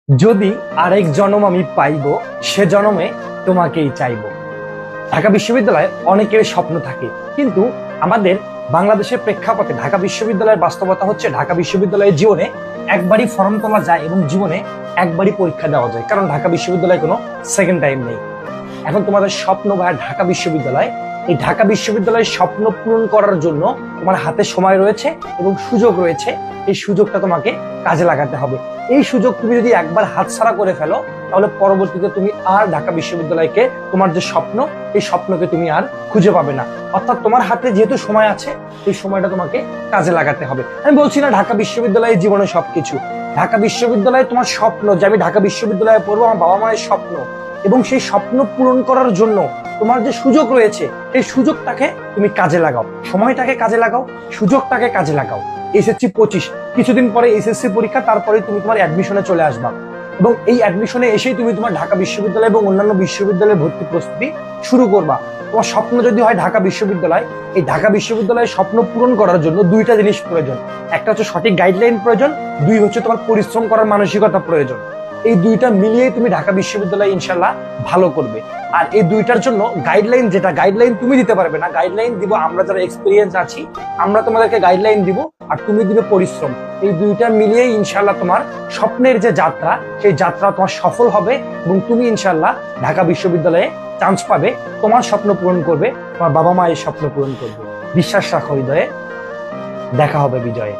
যদি আরেক জন্ম আমি পাইব, সে জন্মে তোমাকেই চাইব। ঢাকা বিশ্ববিদ্যালয়ে অনেকের স্বপ্ন থাকে, কিন্তু আমাদের বাংলাদেশের প্রেক্ষাপটে ঢাকা বিশ্ববিদ্যালয়ের বাস্তবতা হচ্ছে ঢাকা বিশ্ববিদ্যালয়ের জীবনে একবারই ফর্ম তোলা যায় এবং জীবনে একবারই পরীক্ষা দেওয়া যায়, কারণ ঢাকা বিশ্ববিদ্যালয়ে কোনো সেকেন্ড টাইম নেই। এখন তোমাদের স্বপ্ন ভাইয়া ঢাকা বিশ্ববিদ্যালয়, এই ঢাকা বিশ্ববিদ্যালয়ের স্বপ্ন পূরণ করার জন্য তোমার হাতে সময় রয়েছে এবং সুযোগ রয়েছে। এই সুযোগটা তোমাকে কাজে লাগাতে হবে। এই সুযোগ তুমি যদি একবার হাতছাড়া করে ফেলো, তাহলে পরবর্তীতে তুমি আর ঢাকা বিশ্ববিদ্যালয়কে, তোমার যে স্বপ্ন, এই স্বপ্নকে তুমি আর খুঁজে পাবে না। অর্থাৎ তোমার হাতে যেহেতু সময় আছে, এই সময়টা তোমাকে কাজে লাগাতে হবে। আমি বলছি না ঢাকা বিশ্ববিদ্যালয়ের জীবনে সবকিছু। ঢাকা বিশ্ববিদ্যালয়ে তোমার স্বপ্ন যে আমি ঢাকা বিশ্ববিদ্যালয়ে পড়বো, আমার বাবা মায়ের স্বপ্ন, এবং সেই স্বপ্ন পূরণ করার জন্য তোমার যে সুযোগ রয়েছে, সেই সুযোগটাকে তুমি কাজে লাগাও, সময়টাকে কাজে লাগাও, সুযোগটাকে কাজে লাগাও। এসএসসি 25, কিছুদিন পরে এসএসসি পরীক্ষা, তারপরে তুমি তোমার অ্যাডমিশনে চলে আসবা এবং এই অ্যাডমিশনে এসেই তুমি তোমার ঢাকা বিশ্ববিদ্যালয় এবং অন্যান্য বিশ্ববিদ্যালয়ে ভর্তি প্রস্তুতি শুরু করবা। তোমার স্বপ্ন যদি হয় ঢাকা বিশ্ববিদ্যালয়, এই ঢাকা বিশ্ববিদ্যালয়ের স্বপ্ন পূরণ করার জন্য দুইটা জিনিস প্রয়োজন। একটা হচ্ছে সঠিক গাইডলাইন প্রয়োজন, দুই হচ্ছে তোমার পরিশ্রম করার মানসিকতা প্রয়োজন। এই দুইটা মিলিয়ে তুমি ঢাকা বিশ্ববিদ্যালয়ে ইনশাল্লাহ ভালো করবে। আর এই দুইটার জন্য গাইডলাইন, যেটা গাইডলাইন তুমি দিতে পারবে না, গাইডলাইন দিব আমরা যারা এক্সপিরিয়েন্স আছি, আমরা তোমাদেরকে গাইডলাইন দিব, আর তুমি দিবে পরিশ্রম। এই দুইটা মিলিয়ে ইনশাল্লাহ তোমার স্বপ্নের যে যাত্রা, সেই যাত্রা তোমার সফল হবে এবং তুমি ইনশাল্লাহ ঢাকা বিশ্ববিদ্যালয়ে চান্স পাবে, তোমার স্বপ্ন পূরণ করবে, তোমার বাবা মায়ের স্বপ্ন পূরণ করবে। বিশ্বাস রাখো হৃদয়ে, দেখা হবে বিজয়ে।